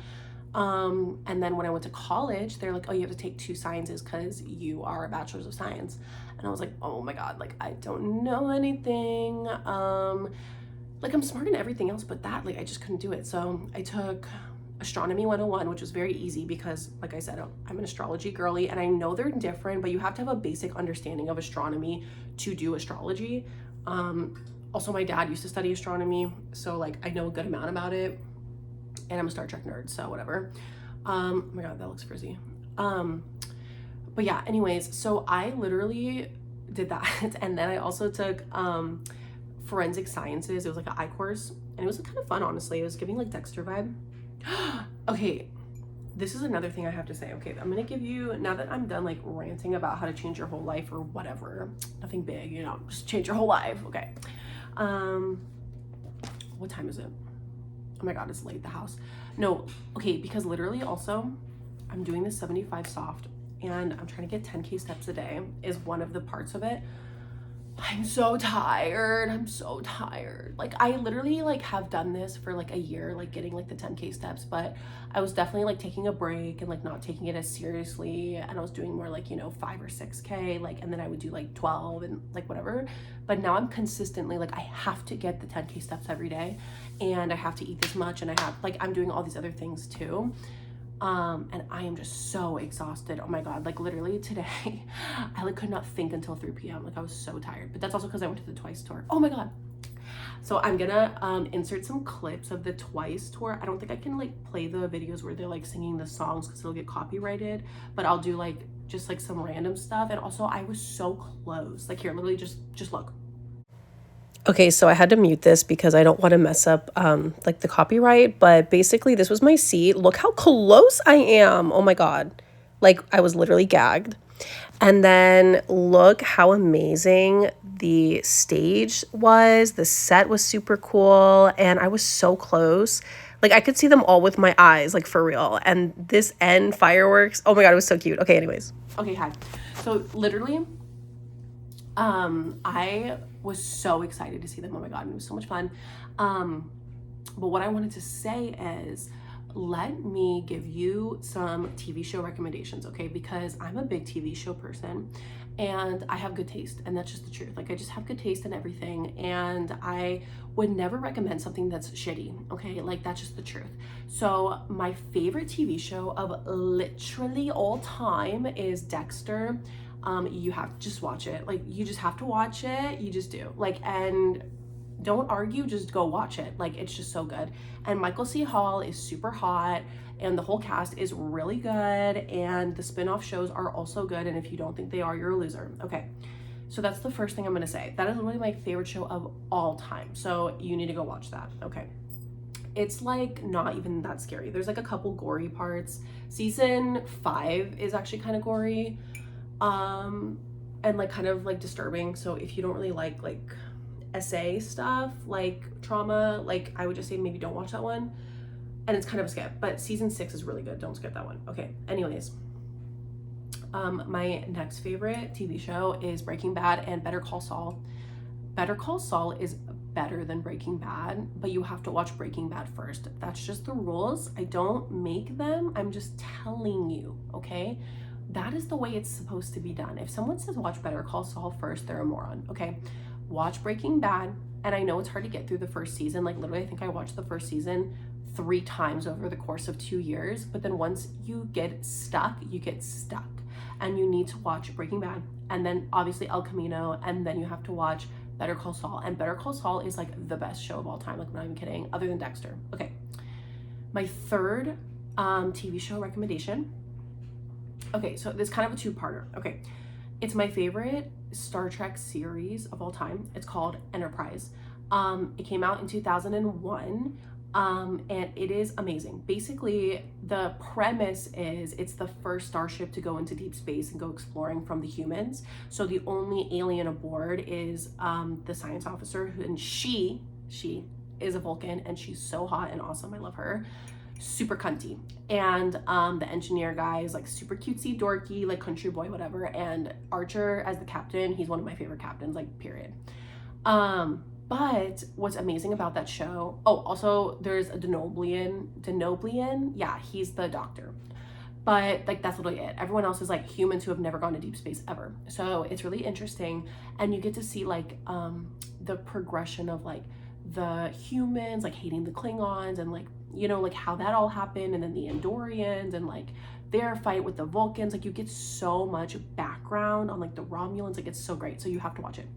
And then when I went to college, they're like, oh, you have to take 2 sciences because you are a bachelor's of science. And I was like, oh my God, like I don't know anything. Like I'm smart in everything else, but that, like I just couldn't do it. So I took astronomy 101, which was very easy because like I said, I'm an astrology girly and I know they're different, but you have to have a basic understanding of astronomy to do astrology. Also my dad used to study astronomy, so like I know a good amount about it, and I'm a Star Trek nerd, so whatever. Oh my God, that looks frizzy. But yeah, anyways, so I literally did that. And then I also took forensic sciences. It was like an I course and it was kind of fun, honestly. It was giving like Dexter vibe. Okay, this is another thing I have to say. Okay, I'm gonna give you, now that I'm done like ranting about how to change your whole life or whatever, nothing big, you know, just change your whole life. Okay, what time is it? Oh my God, it's late, the house. No, okay, because literally also I'm doing this 75 soft and I'm trying to get 10K steps a day is one of the parts of it. I'm so tired. I'm so tired. Like I literally like have done this for like a year, like getting like the 10K steps, but I was definitely like taking a break and like not taking it as seriously. And I was doing more like, you know, 5 or 6K, like, and then I would do like 12 and like whatever. But now I'm consistently like, I have to get the 10K steps every day and I have to eat this much. And I have like, I'm doing all these other things too. And I am just so exhausted. Oh my God, like literally today I like could not think until 3 p.m. Like I was so tired, but that's also because I went to the Twice tour. Oh my God. So I'm gonna insert some clips of the Twice tour. I don't think I can like play the videos where they're like singing the songs because it'll get copyrighted, but I'll do like just like some random stuff. And also I was so close. Like here, literally just look. Okay, so I had to mute this because I don't want to mess up like the copyright, but basically this was my seat. Look how close I am. Oh my God. Like I was literally gagged. And then look how amazing the stage was. The set was super cool and I was so close. Like I could see them all with my eyes, like for real. And this end fireworks, oh my God, it was so cute. Okay, anyways. Okay, hi. So literally I was so excited to see them. Oh my God, it was so much fun. But what I wanted to say is, let me give you some TV show recommendations, okay? Because I'm a big TV show person and I have good taste, and that's just the truth. Like I just have good taste in everything, and I would never recommend something that's shitty, okay? Like that's just the truth. So my favorite TV show of literally all time is Dexter. You have to just watch it. Like you just have to watch it. You just do. Like, and don't argue, just go watch it. Like it's just so good. And Michael C. Hall is super hot and the whole cast is really good and the spin-off shows are also good, and if you don't think they are, you're a loser. Okay, so that's the first thing I'm gonna say. That is literally my favorite show of all time, so you need to go watch that. Okay, it's like not even that scary. There's like a couple gory parts. Season 5 is actually kind of gory and like kind of like disturbing, so if you don't really like SA stuff, like trauma, like I would just say maybe don't watch that one, and it's kind of a skip. But season 6 is really good, don't skip that one. Okay, anyways, my next favorite TV show is Breaking Bad and Better Call Saul. Better Call Saul is better than Breaking Bad, but you have to watch Breaking Bad first. That's just the rules. I don't make them, I'm just telling you, okay? That is the way it's supposed to be done. If someone says watch Better Call Saul first, they're a moron, okay? Watch Breaking Bad, and I know it's hard to get through the first season. Like literally, I think I watched the first season 3 times over the course of 2 years, but then once you get stuck, you get stuck. and you need to watch Breaking Bad, and then obviously El Camino, and then you have to watch Better Call Saul. And Better Call Saul is like the best show of all time. Like, I'm not even kidding, other than Dexter. Okay, my third TV show recommendation. Okay, so this kind of a two-parter. Okay, it's my favorite Star Trek series of all time. It's called Enterprise. It came out in 2001. And it is amazing. Basically, the premise is it's the first starship to go into deep space and go exploring from the humans. So the only alien aboard is the science officer, and she is a Vulcan, and she's so hot and awesome. I love her. Super cunty. And the engineer guy is like super cutesy, dorky, like country boy, whatever. And Archer as the captain, he's one of my favorite captains, like period. But what's amazing about that show, oh, also there's a Denoblian, yeah, he's the doctor. But like, that's literally it. Everyone else is like humans who have never gone to deep space ever. So it's really interesting, and you get to see like the progression of like the humans like hating the Klingons, and like, you know, like how that all happened, and then the Andorians and like their fight with the Vulcans. Like, you get so much background on like the Romulans. Like, it's so great. So you have to watch it.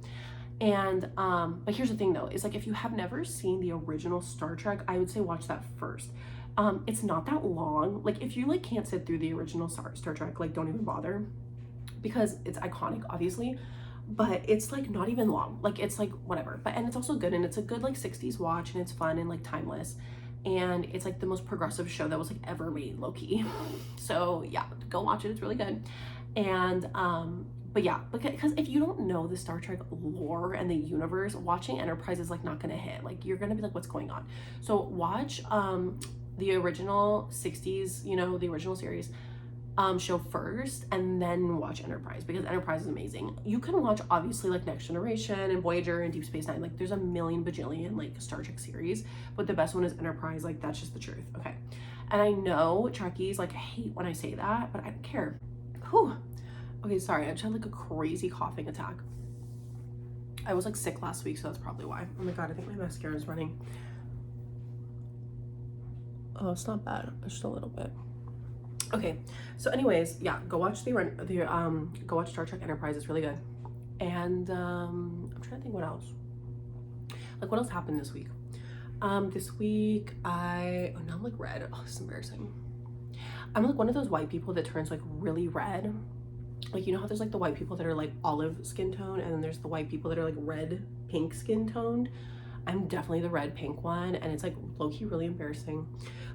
And but here's the thing though, is like, if you have never seen the original Star Trek, I would say watch that first. It's not that long. Like, if you like can't sit through the original Star Trek, like, don't even bother, because it's iconic, obviously, but it's like not even long. Like, it's like whatever. But and it's also good, and it's a good like 60s watch, and it's fun and like timeless, and it's like the most progressive show that was like ever made, low-key. So yeah, go watch it. It's really good. And but yeah, because if you don't know the Star Trek lore and the universe, watching Enterprise is like not gonna hit. Like, you're gonna be like, what's going on? So watch the original 60s, you know, the original series show first, and then watch Enterprise, because Enterprise is amazing. You can watch obviously like Next Generation and Voyager and Deep Space Nine. Like, there's a million bajillion like Star Trek series, but the best one is Enterprise. Like, that's just the truth. Okay, and I know Trekkies like hate when I say that, but I don't care. Whew. Okay, sorry, I just had like a crazy coughing attack. I was like sick last week, so that's probably why. Oh my god, I think my mascara is running. Oh, it's not bad. It's just a little bit. Okay, so anyways, yeah, go watch go watch Star Trek Enterprise. It's really good. And I'm trying to think what else. Like, what else happened this week? This week now I'm like red. Oh, this is embarrassing. I'm like one of those white people that turns like really red. Like, you know how there's like the white people that are like olive skin tone, and then there's the white people that are like red pink skin toned. I'm definitely the red pink one, and it's like low-key really embarrassing.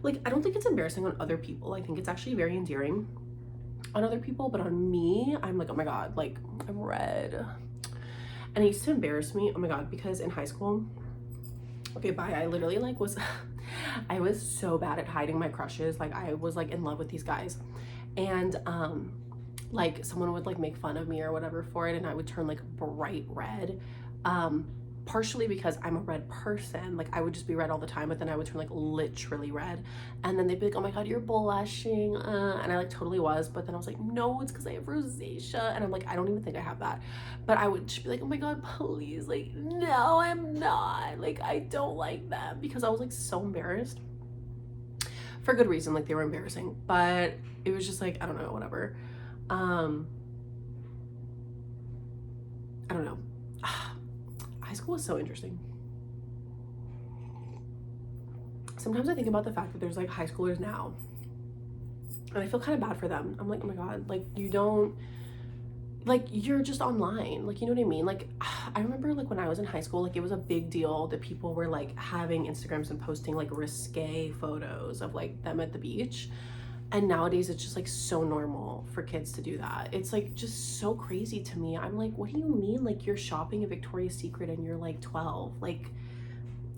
Like, I don't think it's embarrassing on other people. I think it's actually very endearing on other people, but on me, I'm like, oh my god, like, I'm red. And it used to embarrass me, oh my god, because in high school, okay, bye, I literally like was I was so bad at hiding my crushes. Like, I was like in love with these guys, and like someone would like make fun of me or whatever for it, and I would turn like bright red, partially because I'm a red person. Like, I would just be red all the time, but then I would turn like literally red, and then they'd be like, oh my god, you're blushing, and I like totally was, but then I was like, no, it's because I have rosacea, and I'm like, I don't even think I have that. But I would just be like, oh my god, please, like, no, I'm not, like, I don't like them, because I was like so embarrassed for good reason. Like, they were embarrassing, but it was just like, I don't know, whatever. I don't know. High school was so interesting. Sometimes I think about the fact that there's like high schoolers now, and I feel kind of bad for them. I'm like, oh my god, like, you don't, like, you're just online, like, you know what I mean? Like, I remember like when I was in high school, like, it was a big deal that people were like having Instagrams and posting like risque photos of like them at the beach. And nowadays it's just like so normal for kids to do that. It's like just so crazy to me. I'm like, what do you mean? Like, you're shopping at Victoria's Secret and you're like 12. Like,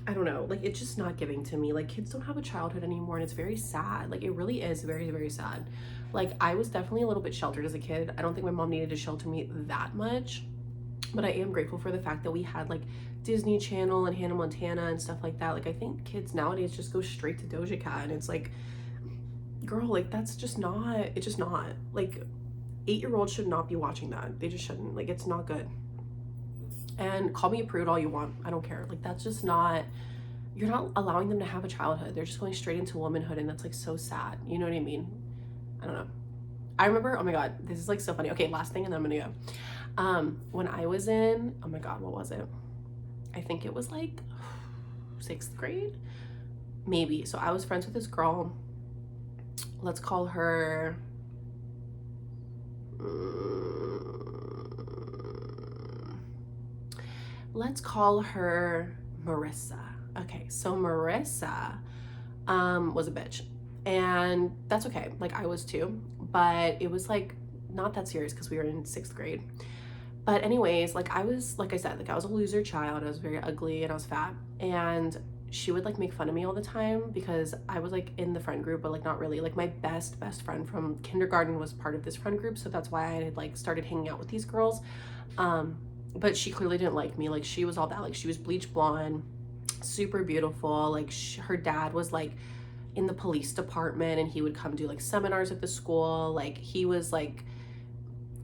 I don't know. Like, it's just not giving to me. Like, kids don't have a childhood anymore, and it's very sad. Like, it really is very, very sad. Like, I was definitely a little bit sheltered as a kid. I don't think my mom needed to shelter me that much, but I am grateful for the fact that we had like Disney Channel and Hannah Montana and stuff like that. Like, I think kids nowadays just go straight to Doja Cat, and it's like, girl, like, that's just not, it's just not, like, 8-year-olds should not be watching that. They just shouldn't. Like, it's not good. And call me a prude all you want, I don't care. Like, that's just not, you're not allowing them to have a childhood. They're just going straight into womanhood, and that's like so sad, you know what I mean? I don't know. I remember, oh my God, this is like so funny. Okay, last thing and then I'm gonna go. When I was in, oh my God, what was it? I think it was like 6th grade, maybe. So I was friends with this girl. Let's call her, let's call her Marissa. Okay, so Marissa was a bitch. And that's okay. Like, I was too. But it was like not that serious because we were in 6th grade. But anyways, like I was, like I said, like I was a loser child. I was very ugly and I was fat. And she would like make fun of me all the time because I was like in the friend group, but like not really. Like my best friend from kindergarten was part of this friend group. So that's why I had like started hanging out with these girls. But she clearly didn't like me. Like she was all that. Like she was bleach blonde, super beautiful. Like her dad was like in the police department and he would come do like seminars at the school. Like he was like,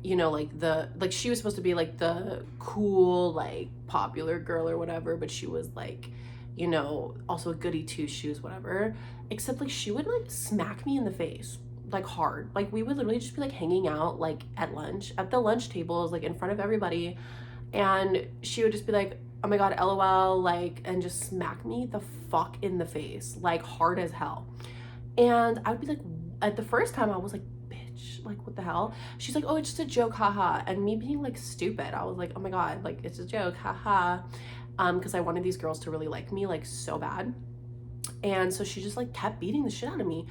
you know, like she was supposed to be like the cool, like popular girl or whatever, but she was like, you know, also a goody two shoes, whatever. Except like she would like smack me in the face, like hard. Like we would literally just be like hanging out like at lunch, at the lunch tables, like in front of everybody. And she would just be like, oh my God, LOL, like, and just smack me the fuck in the face, like hard as hell. And I would be like, at the first time I was like, bitch, like what the hell? She's like, oh, it's just a joke, haha. And me being like stupid, I was like, oh my God, like it's a joke, haha. Because I wanted these girls to really like me, like so bad. And so she just like kept beating the shit out of me.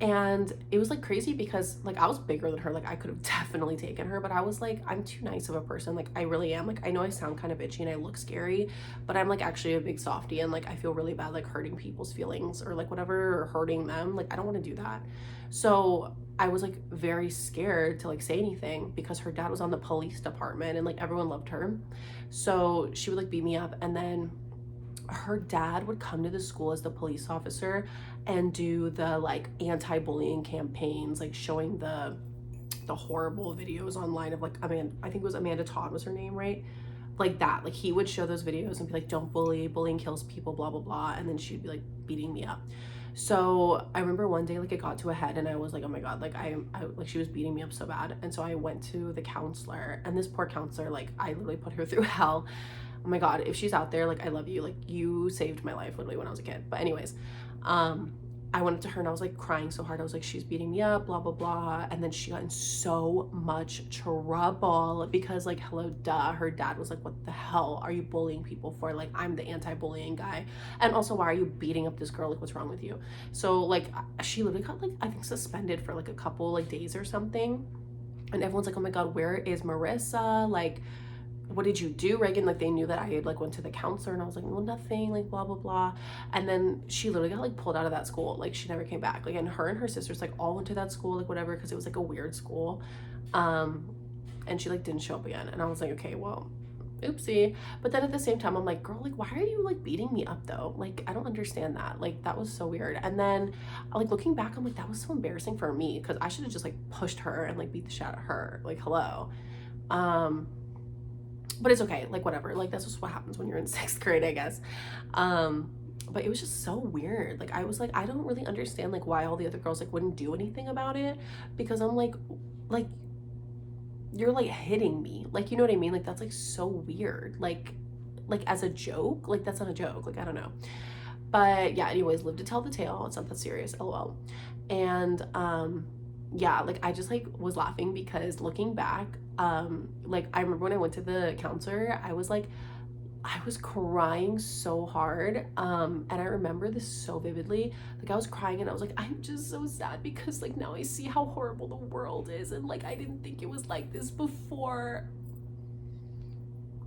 And it was like crazy because like I was bigger than her. Like I could have definitely taken her, but I was like, I'm too nice of a person. Like I really am. Like I know I sound kind of bitchy and I look scary, but I'm like actually a big softie and like I feel really bad like hurting people's feelings or like whatever, or hurting them. Like I don't want to do that. So I was like very scared to like say anything because her dad was on the police department and like everyone loved her. So she would like beat me up, and then her dad would come to the school as the police officer and do the like anti-bullying campaigns, like showing the horrible videos online of like, I mean, I think it was Amanda Todd was her name, right? Like that, like he would show those videos and be like, don't bully, bullying kills people, blah blah blah. And then she'd be like beating me up. So I remember one day like it got to a head and I was like, oh my God, like I like she was beating me up so bad. And so I went to the counselor, and this poor counselor, like I literally put her through hell. Oh my God, if she's out there, like I love you, like you saved my life literally when I was a kid. But anyways, I went up to her and I was like crying so hard. I was like, she's beating me up, blah blah blah. And then she got in so much trouble because like, hello, duh, her dad was like, what the hell are you bullying people for? Like I'm the anti-bullying guy, and also why are you beating up this girl? Like what's wrong with you? So like she literally got like I think suspended for like a couple like days or something. And everyone's like, oh my God, where is Marissa? Like what did you do, Reagan? Like they knew that I had like went to the counselor, and I was like, well, nothing, like blah blah blah. And then she literally got like pulled out of that school. Like she never came back. Like, and her sisters like all went to that school, like whatever, because it was like a weird school. And she like didn't show up again. And I was like, okay, well, oopsie. But then at the same time I'm like, girl, like why are you like beating me up though? Like I don't understand that. Like that was so weird. And then like looking back, I'm like, that was so embarrassing for me because I should have just like pushed her and like beat the shit out of her. Like hello. But it's okay, like whatever, like that's just what happens when you're in 6th grade, I guess. But it was just so weird. Like I was like, I don't really understand like why all the other girls like wouldn't do anything about it, because I'm like you're like hitting me, like you know what I mean? Like that's like so weird, like as a joke, like that's not a joke, like I don't know. But yeah, anyways, live to tell the tale. It's not that serious, lol. And yeah, like I just like was laughing because looking back, like I remember when I went to the counselor, I was crying so hard, and I remember this so vividly. Like I was crying and I was like, I'm just so sad because like now I see how horrible the world is, and like I didn't think it was like this before.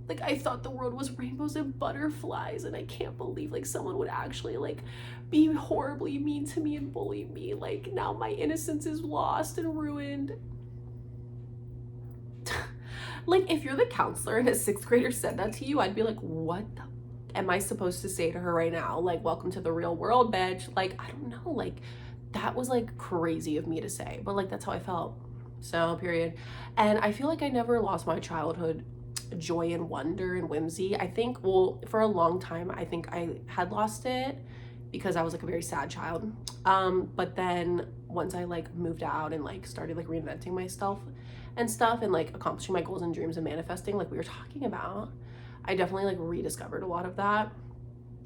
Like I thought the world was rainbows and butterflies, and I can't believe like someone would actually like be horribly mean to me and bully me. Like now my innocence is lost and ruined. Like if you're the counselor and a 6th grader said that to you, I'd be like, what the am I supposed to say to her right now? Like, welcome to the real world, bitch. Like, I don't know. Like that was like crazy of me to say, but like that's how I felt. So period. And I feel like I never lost my childhood joy and wonder and whimsy. I think, well, for a long time I think I had lost it because I was like a very sad child. But then once I like moved out and like started like reinventing myself and stuff and like accomplishing my goals and dreams and manifesting like we were talking about, I definitely like rediscovered a lot of that.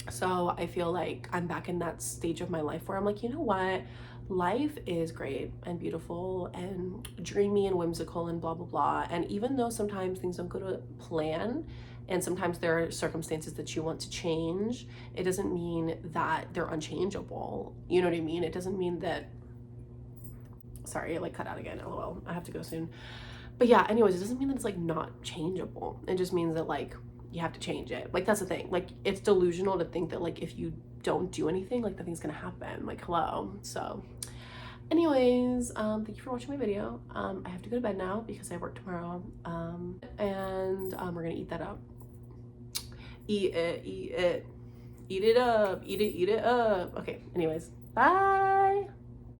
So I feel like I'm back in that stage of my life where I'm like, you know what, life is great and beautiful and dreamy and whimsical and blah blah blah, and even though sometimes things don't go to plan and sometimes there are circumstances that you want to change, it doesn't mean that they're unchangeable. You know what I mean? It doesn't mean that, sorry, it like cut out again, lol, I have to go soon. But yeah, anyways, it doesn't mean that it's like not changeable. It just means that like you have to change it. Like that's the thing. Like it's delusional to think that like if you don't do anything, like nothing's gonna happen. Like hello. So anyways, thank you for watching my video. I have to go to bed now because I work tomorrow. And we're gonna eat that up. Eat it, eat it. Eat it up, eat it up. Okay, anyways, bye.